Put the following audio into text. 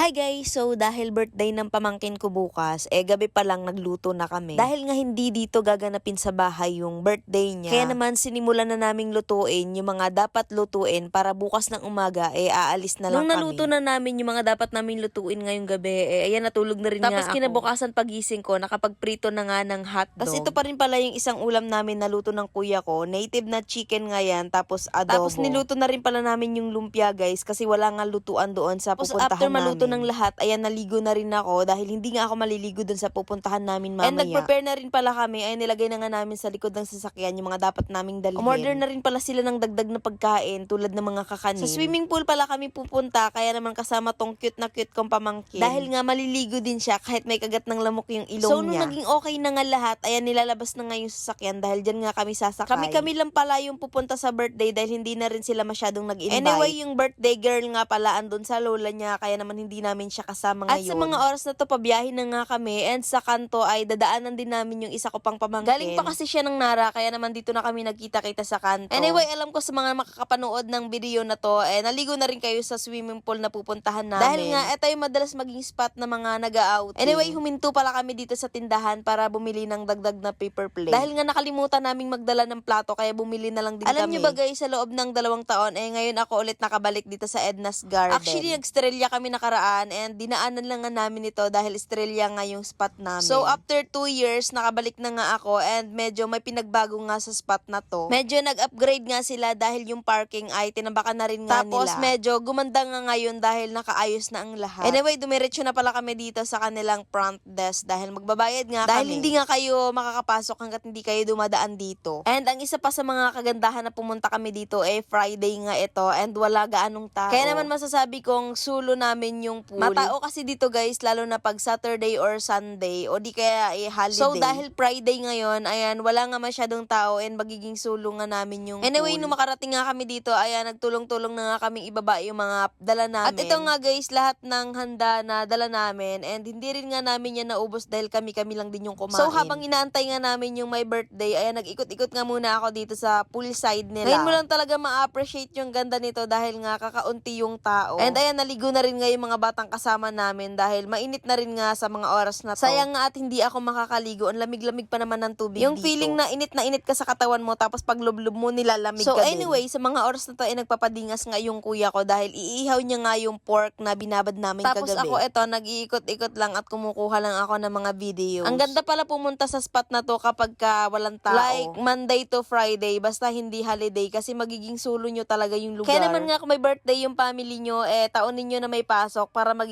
Hi guys! So dahil birthday ng pamangkin ko bukas, gabi pa lang nagluto na kami. Dahil nga hindi dito gaganapin sa bahay yung birthday niya, kaya naman sinimulan na naming lutuin yung mga dapat lutuin para bukas ng umaga aalis na lang kami. Nung naluto na namin yung mga dapat namin lutuin ngayong gabi, ayan natulog na rin nga ako. Tapos kinabukasan pagising ko, nakapagprito na nga ng hotdog. Tapos ito pa rin pala yung isang ulam namin na luto ng kuya ko. Native na chicken nga yan, tapos adobo. Tapos niluto na rin pala namin yung lumpia guys, kasi wala nga lutuan doon sa pupuntahan namin. After maluto ng lahat, ayan naligo na rin ako dahil hindi nga ako maliligo dun sa pupuntahan namin mamaya. And nag-prepare na rin pala kami, ay nilagay na nga namin sa likod ng sasakyan yung mga dapat naming dalhin. Umorder na rin pala sila ng dagdag na pagkain tulad ng mga kakanin. Sa swimming pool pala kami pupunta, kaya naman kasama tong cute na cute kong pamangkin. Dahil nga maliligo din siya kahit may kagat ng lamok yung ilong niya. So nung naging okay na nga lahat, ayan nilalabas na nga yung sasakyan dahil dyan nga kami sasakay. Kami lang pala yung pupunta sa birthday dahil hindi na rin sila masyadong nag-invite. Anyway, yung birthday girl nga pala andun sa lola niya, kaya naman hindi namin siya kasama ngayon. At sa mga oras na to, pabiyahin na nga kami, and sa kanto ay dadaanan din namin yung isa ko pang pamangkin. Galing pa kasi siya ng Nara, kaya naman dito na kami nagkita-kita sa kanto. Anyway, alam ko sa mga makakapanood ng video na to, naligo na rin kayo sa swimming pool na pupuntahan namin. Dahil nga, ito yung madalas maging spot na mga nag-outing. Anyway, huminto pala kami dito sa tindahan para bumili ng dagdag na paper plate. Dahil nga nakalimutan naming magdala ng plato, kaya bumili na lang din kami. Alam nyo ba guys, sa loob ng 2 taon, ngayon ako ulit nakabalik dito sa Edna's Garden. Actually, nag-Estrella kami nakaraan, and dinaanan lang nga namin ito dahil Estrella nga yung spot namin. So, after 2 years, nakabalik na nga ako, and medyo may pinagbago nga sa spot na to. Medyo nag-upgrade nga sila dahil yung parking ay tinabakan na rin nga nila. Tapos, medyo gumanda nga ngayon dahil nakaayos na ang lahat. Anyway, dumiretso na pala kami dito sa kanilang front desk dahil magbabayad nga dahil kami. Hindi nga kayo makakapasok hanggat hindi kayo dumadaan dito. And ang isa pa sa mga kagandahan na pumunta kami dito Friday nga ito, and wala gaanong tao. Kaya naman masasabi kong sulo namin yung pool. Matao kasi dito guys, lalo na pag Saturday or Sunday, o di kaya holiday. So dahil Friday ngayon, ayan, wala nga masyadong tao, and magiging sulo nga namin yung anyway, pool. Nung makarating nga kami dito, ayan, nagtulong-tulong na nga kaming ibaba yung mga dala namin. At ito nga guys, lahat ng handa na dala namin, and hindi rin nga namin yan naubos dahil kami lang din yung kumain. So habang inaantay nga namin yung my birthday, ayan, nag-ikot-ikot nga muna ako dito sa poolside nila. Ngayon mo lang talaga ma-appreciate yung ganda nito dahil nga kakaunti yung tao. And ayan, naligo na rin nga yung mga batang kasama namin dahil mainit na rin nga sa mga oras na to. Sayang nga at hindi ako makakaligo. Ang lamig-lamig pa naman ng tubig yung dito. Feeling na init ka sa katawan mo, tapos pag lublob mo nilalamig ka din. So anyway, sa mga oras na to nagpapadingas nga yung kuya ko dahil iihaw niya nga yung pork na binabad namin tapos kagabi. Tapos ako nag-iikot-ikot lang at kumukuha lang ako ng mga videos. Ang ganda pala pumunta sa spot na to kapag walang tao. Like Monday to Friday, basta hindi holiday kasi magiging sulo nyo talaga yung lugar. Kaya naman nga kung may birthday yung family nyo, taon ninyo na may pasok para maging